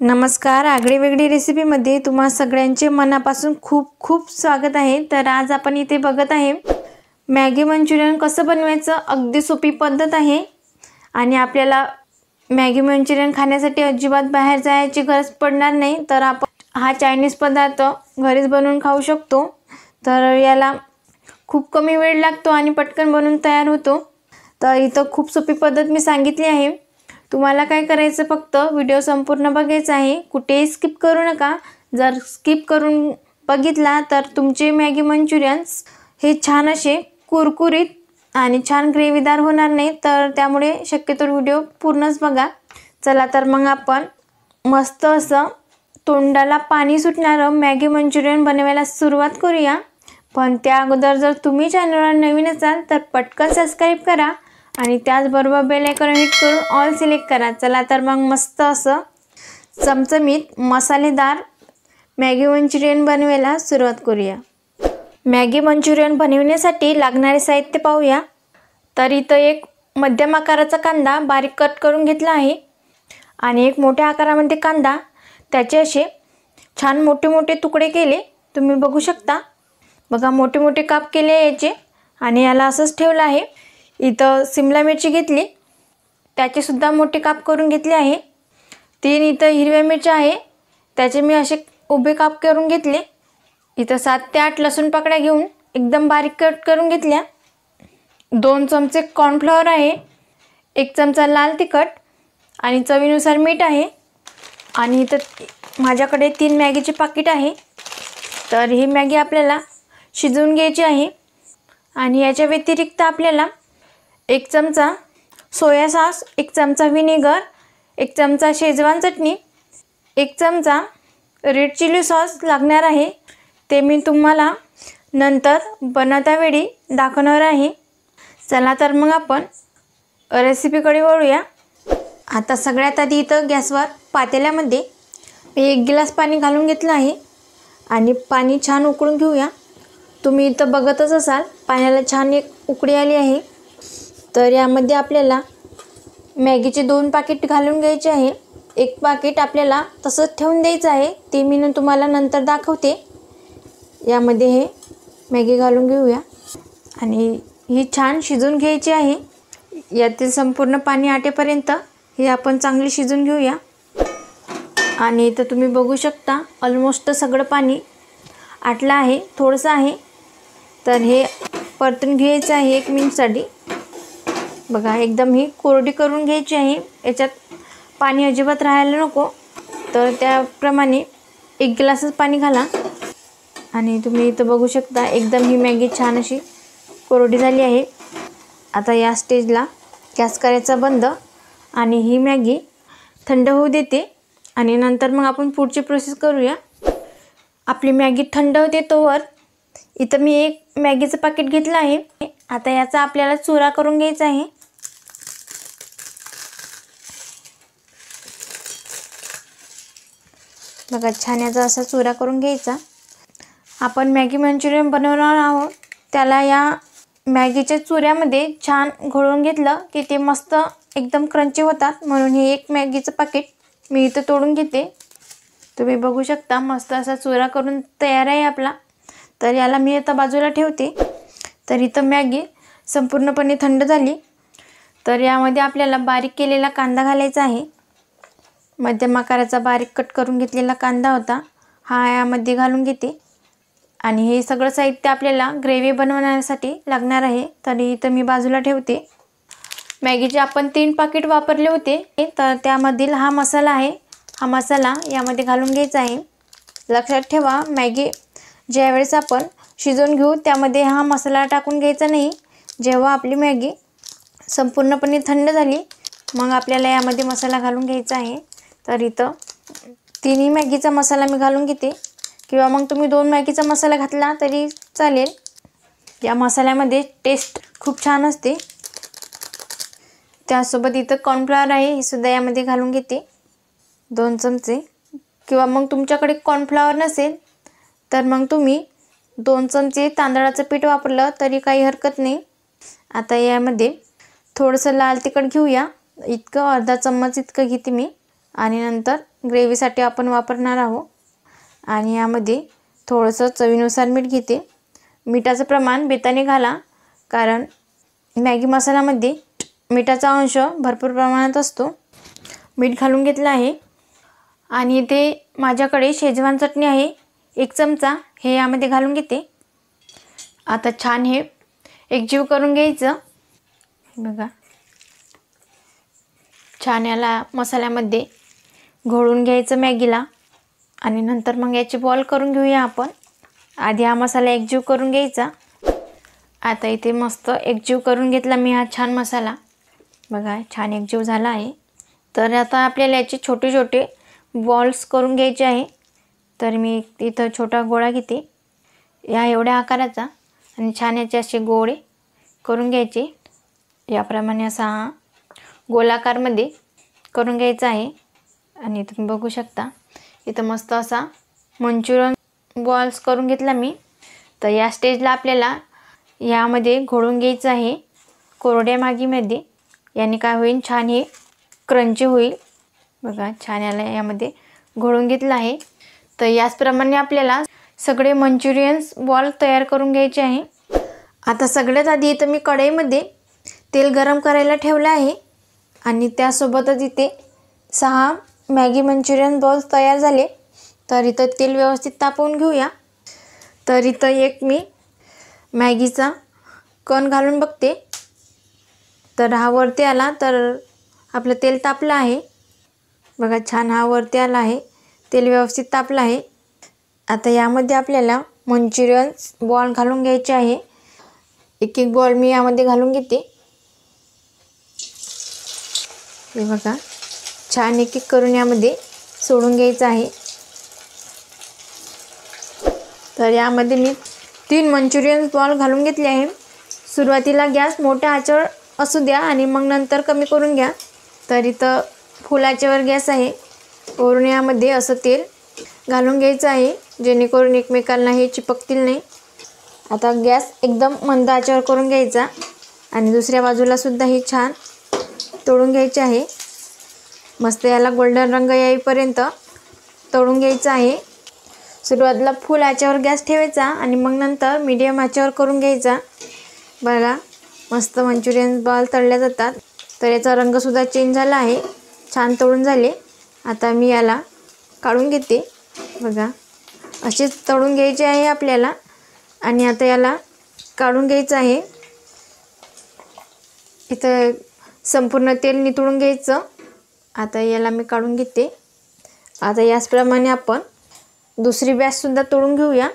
नमस्कार, आगळी वेगळी रेसिपीमध्ये तुम्हा सगळ्यांचे मनापासून खूप खूप स्वागत आहे। तर आज आपण इथे बघत आहे मॅगी मंचुरियन कसं बनवायचं। अगदी सोपी पद्धत आहे आणि आपल्याला मॅगी मंचुरियन खाण्यासाठी अजिबात बाहेर जायची गरज पडणार नाही। तर आपण हा चायनीज पदार्थ घरीच बनवून खाऊ शकतो। तर याला खूप कमी वेळ लागतो आणि पटकन बनवून तयार होतो। तर इथं खूप सोपी पद्धत मी सांगितली आहे। तुम्हाला काय करायचं, फक्त व्हिडिओ संपूर्ण बघायचा आहे, कुठेही स्किप करू नका। जर स्किप करून बघितला तर तुमचे मॅगी मंचुरियन्स हे छान असे कुरकुरीत आणि छान ग्रेव्हीदार होणार नाही। तर त्यामुळे शक्यतो व्हिडिओ पूर्णच बघा। चला तर मग आपण मस्त असं तोंडाला पाणी सुटणारं मॅगी मंचुरियन बनवायला सुरुवात करूया। पण त्या अगोदर जर तुम्ही चॅनलवर नवीन असाल तर पटकन सबस्क्राइब करा आणि त्याचबरोबर बेल आयकॉन हिट करून ऑल सिलेक्ट करा। चला तर मग मस्त असं चमचमीत मसालेदार मॅगी मंचुरियन बनवायला सुरुवात करूया। मॅगी मंचुरियन बनवण्यासाठी लागणारे साहित्य पाहूया। तर इथं एक मध्यम आकाराचा कांदा बारीक कट करून घेतला आहे आणि एक मोठ्या आकारामध्ये कांदा, त्याचे असे छान मोठे मोठे तुकडे केले, तुम्ही बघू शकता। बघा, मोठे मोठे काप केले याचे आणि याला असंच ठेवलं आहे। इथं शिमला मिरची घेतली, त्याचे सुद्धा मोठे काप करून घेतले आहे। 3 इथं हिरव्या मिरच्या आहे, त्याचे मी असे उभे काप करून घेतले। इथं 7 ते 8 लसूण पाकळ्या घेऊन एकदम बारीक कट करून घेतल्या। 2 चमचे कॉर्नफ्लॉवर आहे, 1 चमचा लाल तिखट आणि चवीनुसार मीठ आहे। आणि इथं माझ्याकडे 3 मॅगीचे पाकिट आहे। तर ही मॅगी आपल्याला शिजवून घ्यायची आहे। आणि याच्या व्यतिरिक्त आपल्याला 1 चमचा सोया सॉस, 1 चमचा व्हिनेगर, 1 चमचा शेजवान चटणी, 1 चमचा रेड चिली सॉस लागणार आहे। ते मी तुम्हाला नंतर बनवता वेळी दाखवणार आहे। चला तर मग आपण रेसिपीकडे वळूया। आता सगळ्यात आधी इथं गॅसवर पातेल्यामध्ये मी 1 गिलास पाणी घालून घेतलं आहे आणि पाणी छान उकळून घेऊया। तुम्ही इथं बघतच असाल पाण्याला छान एक उकळी आली आहे। तर यामध्ये आपल्याला मॅगीचे 2 पाकिट घालून घ्यायचे आहे। 1 पाकिट आपल्याला तसंच ठेवून द्यायचं आहे, ते मी तुम्हाला नंतर दाखवते। यामध्ये हे मॅगी घालून घेऊया आणि ही छान शिजून घ्यायची आहे। यातील संपूर्ण पाणी आटेपर्यंत हे आपण चांगली शिजून घेऊया। आणि इथं तुम्ही बघू शकता ऑलमोस्ट सगळं पाणी आटलं आहे, थोडंसं आहे। तर हे परतून घ्यायचं आहे 1 मिनिटसाठी। बघा, एकदम ही कोरडी करून घ्यायची आहे, याच्यात पाणी अजिबात राहायला नको। तर त्याप्रमाणे 1 ग्लासच पाणी घाला। आणि तुम्ही इथं बघू शकता एकदम ही मॅगी छान अशी कोरडी झाली आहे। आता या स्टेजला गॅस करायचा बंद आणि ही मॅगी थंड होऊ देते आणि नंतर मग आपण पुढची प्रोसेस करूया। आपली मॅगी थंड होते तोवर इथं मी 1 मॅगीचं पाकिट घेतलं आहे। आता याचा आपल्याला चुरा करून घ्यायचा आहे। बघा, छान याचा असा चुरा करून घ्यायचा। आपण मॅगी मंचुरियन बनवणार आहोत, त्याला या मॅगीच्या चुऱ्यामध्ये छान घोळून घेतलं की ते मस्त एकदम क्रंची होतात। म्हणून हे 1 मॅगीचं पाकिट मी इथं तोडून घेते। तुम्ही बघू शकता मस्त असा चुरा करून तयार आहे आपला। तर याला मी आता बाजूला ठेवते। तर इथं मॅगी संपूर्णपणे थंड झाली। तर यामध्ये आपल्याला बारीक केलेला कांदा घालायचा आहे। मध्यम आकाराचा बारीक कट करून घेतलेला कांदा होता, हा यामध्ये घालून घेते। आणि हे सगळं साहित्य आपल्याला ग्रेव्ही बनवण्यासाठी लागणार आहे। तर इथं मी बाजूला ठेवते। मॅगीचे आपण 3 पाकिट वापरले होते, तर त्यामधील हा मसाला आहे, हा मसाला यामध्ये घालून घ्यायचा आहे। लक्षात ठेवा, मॅगी ज्यावेळेस आपण शिजवून घेऊ त्यामध्ये हा मसाला टाकून घ्यायचा नाही। जेव्हा आपली मॅगी संपूर्णपणे थंड झाली मग आपल्याला यामध्ये मसाला घालून घ्यायचा आहे। तर इथं 3 मॅगीचा मसाला मी घालून घेते, किंवा मग तुम्ही 2 मॅगीचा मसाला घातला तरी चालेल। या मसाल्यामध्ये टेस्ट खूप छान असते। त्यासोबत इथं कॉर्नफ्लॉवर आहे, हे सुद्धा यामध्ये घालून घेते 2 चमचे। किंवा मग तुमच्याकडे कॉर्नफ्लॉवर नसेल तर मग तुम्ही 2 चमचे तांदळाचं पीठ वापरलं तरी काही हरकत नाही। आता यामध्ये थोडंसं लाल तिखट घेऊया, इतकं अर्धा चम्मच इतकं घेते मी। आणि नंतर ग्रेव्हीसाठी आपण वापरणार आहोत. आणि यामध्ये थोडंसं चवीनुसार मीठ घेते. मिठाचं प्रमाण बेताने घाला, कारण मॅगी मसाल्यामध्ये मिठाचा अंश भरपूर प्रमाणात असतो. मीठ घालून घेतलं आहे. आणि इथे माझ्याकडे शेजवान चटणी आहे 1 चमचा, हे यामध्ये घालून घेते. आता छान हे एकजीव करून घ्यायचं. बघा, छान याला मसाल्यामध्ये घोळून घ्यायचं मॅगीला. आणि नंतर मग याची बॉल करून घेऊया आपण. आधी हा मसाला एकजीव करून घ्यायचा. आता इथे मस्त एकजीव करून घेतला मी हा छान मसाला. बघा, छान एकजीव झाला आहे. तर आता आपल्याला याचे छोटे छोटे बॉल्स करून घ्यायचे आहे. तर मी इथं छोटा गोळा घेते या एवढ्या आकाराचा, आणि छान याचे असे गोळे करून घ्यायचे. याप्रमाणे असा हा गोलाकारमध्ये करून घ्यायचा आहे. आणि तुम्ही बघू शकता इथं मस्त असा मंचुरियन बॉल्स करून घेतला मी. तर या स्टेजला आपल्याला यामध्ये घोळून घ्यायचं आहे कोरड्या मॅगीमध्ये. याने काय होईल, छान हे क्रंची होईल. बघा, छान याला यामध्ये घोळून घेतलं आहे. तर याचप्रमाणे आपल्याला सगळे मंचुरियन्स बॉल तयार करून घ्यायचे आहे. आता सगळ्यात आधी इथं मी कढईमध्ये तेल गरम करायला ठेवलं आहे. आणि त्यासोबतच इथे 6 मॅगी मंचुरियन बॉल्स तयार झाले. तर इथं तेल व्यवस्थित तापवून घेऊया. तर इथं एक मी मॅगीचा कण घालून बघते. तर हा वरती आला, तर आपलं तेल तापलं आहे. बघा, छान हा वरती आला आहे, तेल व्यवस्थित तापलं आहे. आता यामध्ये आपल्याला मंचुरियन बॉल घालून घ्यायचे आहे. एक एक बॉल मी यामध्ये घालून घेते. हे बघा, छान एक एक करून यामध्ये सोडून घ्यायचं आहे. तर यामध्ये मी 3 मंचुरियन बॉल घालून घेतले आहे. सुरुवातीला गॅस मोठ्या आचेवर असू द्या आणि मग नंतर कमी करून घ्या. तर इथं फुल आचेवर गॅस आहे. वरून यामध्ये असं तेल घालून घ्यायचं आहे, जेणेकरून एकमेकांना हे चिपकतील नाही. आता गॅस एकदम मंद आचेवर करून घ्यायचा. आणि दुसऱ्या बाजूला सुद्धा हे छान तळून घ्यायचे आहे. मस्त याला गोल्डन रंग येईपर्यंत तळून घ्यायचं आहे. सुरुवातीला फुल आचेवर गॅस ठेवायचा आणि मग नंतर मीडियम आचेवर करून घ्यायचा. बघा, मस्त मंचुरियन बॉल तळले जातात. तर याचा रंगसुद्धा चेंज झाला आहे, छान तळून झाले. आता मी याला काढून घेते. बघा, असेच तळून घ्यायचे आहे आपल्याला. आणि आता याला काढून घ्यायचं आहे. इथं संपूर्ण तेल नितळून घ्यायचं. आता याला मी काढून घेते. आता याचप्रमाणे आपण दुसरी बॅचसुद्धा तळून घेऊया.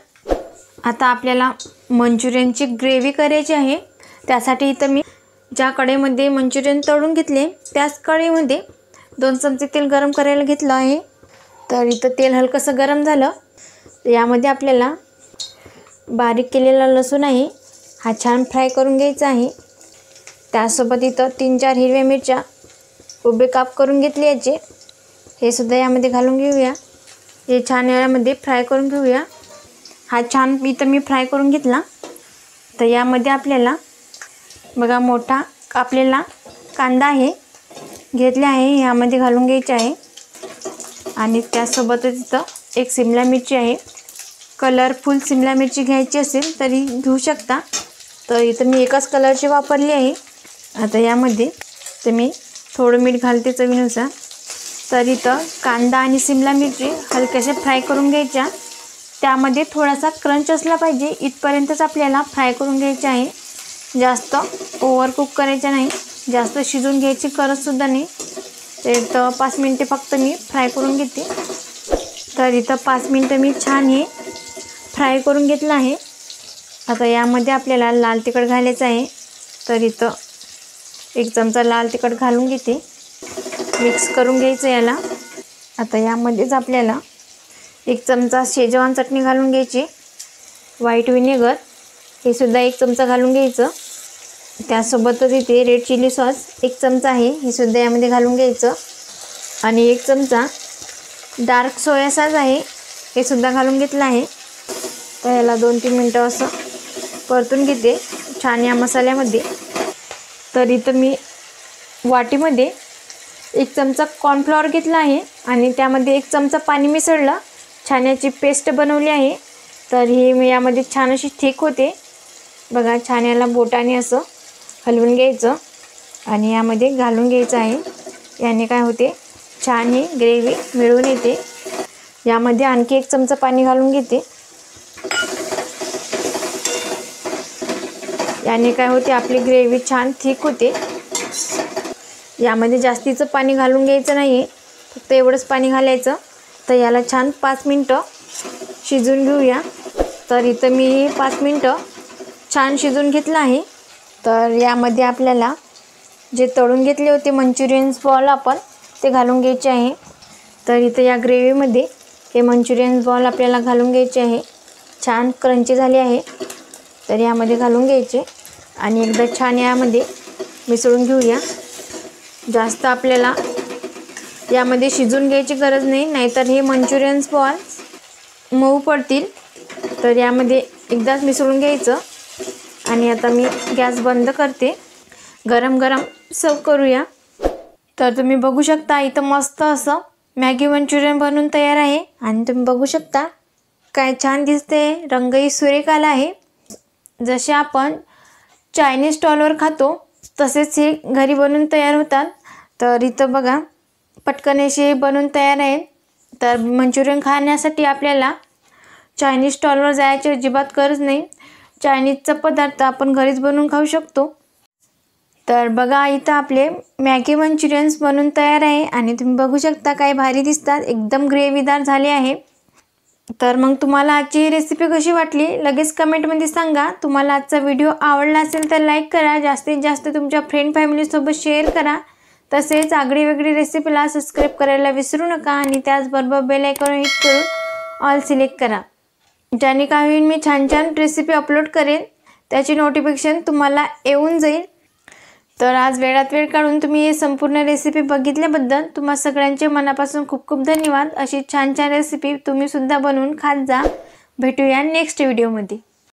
आता आपल्याला मंचुरियनची ग्रेव्ही करायची आहे. त्यासाठी इथं मी ज्या कढईमध्ये मंचुरियन तळून घेतले त्याच कढईमध्ये 2 चमचे तेल गरम करायला घेतलं आहे. तर इथं तेल हलकंसं गरम झालं. यामध्ये आपल्याला बारीक केलेला लसूण आहे, हा छान फ्राय करून घ्यायचा आहे. त्यासोबत इथं 3-4 हिरव्या मिरच्या उभे काप करून घेतले याचे, हे सुद्धा यामध्ये घालून घेऊया. हे छान यामध्ये फ्राय करून घेऊया. हा छान इथं मी फ्राय करून घेतला. तर यामध्ये आपल्याला बघा मोठा कापलेला कांदा आहे घेतले आहे, यामध्ये घालून घ्यायचे आहे. आणि त्यासोबतच इथं एक शिमला मिरची आहे. कलरफुल शिमला मिरची घ्यायची असेल तरी घेऊ शकता. तर इथं मी एकाच कलरची वापरली आहे. आता यामध्ये तर मी थोडं मीठ घालते चवीनुसार. तर इथं कांदा आणि शिमला मिरची हलक्याशा फ्राय करून घ्यायच्या. त्यामध्ये थोडासा क्रंच असला पाहिजे इथपर्यंतच आपल्याला फ्राय करून घ्यायचे आहे. जास्त ओव्हर कुक करायचं नाही, जास्त शिजून घ्यायची गरजसुद्धा नाही. तर इथं 5 मिनटे फक्त मी फ्राय करून घेते. तर इथं 5 मिनटं मी छान हे फ्राय करून घेतलं आहे. आता यामध्ये आपल्याला लाल तिखट घालायचं आहे. तर इथं 1 चमचा लाल तिखट घालून घेते. मिक्स करून घ्यायचं याला. आता यामध्येच आपल्याला 1 चमचा शेजवान चटणी घालून घ्यायची. व्हाईट व्हिनेगर हे सुद्धा 1 चमचा घालून घ्यायचं. त्यासोबतच इथे रेड चिली सॉस 1 चमचा आहे, हे सुद्धा यामध्ये घालून घ्यायचं. आणि 1 चमचा डार्क सोया सॉस आहे, हे सुद्धा घालून घेतलं आहे. तर याला 2-3 मिनटं असं परतून घेते छान या मसाल्यामध्ये. तर इथं मी वाटीमध्ये 1 चमचा कॉर्नफ्लॉवर घेतला आहे आणि त्यामध्ये 1 चमचा पाणी मिसळलं, छान याची पेस्ट बनवली आहे। तर ही मी यामध्ये छान अशी थिक होते बघा। छान याला बोटाने असं हलवून घ्यायचं आणि यामध्ये घालून घ्यायचं आहे। याने काय होते, छान ही ग्रेव्ही मिळून येते। यामध्ये आणखी 1 चमचा पाणी घालून घेते। याने काय होते, आपली ग्रेव्ही छान थिक होते। यामध्ये जास्तीचं पाणी घालून घ्यायचं नाही, फक्त एवढंच पाणी घालायचं। तर याला छान 5 मिनटं शिजून घेऊया। तर इथं मी 5 मिनटं छान शिजून घेतलं आहे। तर यामध्ये आपल्याला जे तळून घेतले होते मंचुरियन्स बॉल आपण ते घालून घ्यायचे आहे। तर इथं या ग्रेव्हीमध्ये हे मंचुरियन्स बॉल आपल्याला घालून घ्यायचे आहे। छान क्रंची झाली आहे, तर यामध्ये घालून घ्यायचे आणि एकदा छान यामध्ये मिसळून घेऊया। जास्त आपल्याला यामध्ये शिजून घ्यायची गरज नाही, नाहीतर हे मंचुरियन्स बॉल मऊ पडतील। तर यामध्ये एकदाच मिसळून घ्यायचं आणि आता मी गॅस बंद करते। गरम गरम सर्व करूया। तर तुम्ही बघू शकता इथं मस्त असं मॅगी मंचुरियन बनवून तयार आहे आणि तुम्ही बघू शकता काय छान दिसते, रंगही सुरेख आला आहे। जसे आपण चायनीज स्टॉलवर खातो तसेच हे घरी बनवून तयार होतात। तर इथं बघा पटकन असे बनवून तयार आहे। तर मंचुरियन खाण्यासाठी आपल्याला चायनीज स्टॉलवर जायची अजिबात गरज नाही। चायनीजचा पदार्थ आपण घरीच बनवून खाऊ शकतो। तर बघा इथं आपले मॅगी मंचुरियन्स बनवून तयार आहे आणि तुम्ही बघू शकता काय भारी दिसतात, एकदम ग्रेव्हीदार झाले आहे। तर मग तुम्हाला आजची रेसिपी कशी वाटली लगेच कमेंटमध्ये सांगा। तुम्हाला आजचा व्हिडिओ आवडला असेल तर लाईक करा, जास्तीत जास्त तुमच्या फ्रेंड फॅमिलीसोबत शेअर करा। तसेच आगळी वेगळी रेसिपीला सबस्क्राईब करायला विसरू नका आणि त्याचबरोबर बेल आयकॉन हिट करून ऑल सिलेक्ट करा, ज्याने काय होईल मी छान छान रेसिपी अपलोड करेन त्याची नोटिफिकेशन तुम्हाला येऊन जाईल। तर आज वेळात वेळ काढून तुम्ही हे संपूर्ण रेसिपी बघितल्याबद्दल तुम्हा सगळ्यांचे मनापासून खूप खूप धन्यवाद। अशी छान छान रेसिपी तुम्ही सुद्धा बनवून खात जा। भेटूया नेक्स्ट व्हिडिओमध्ये।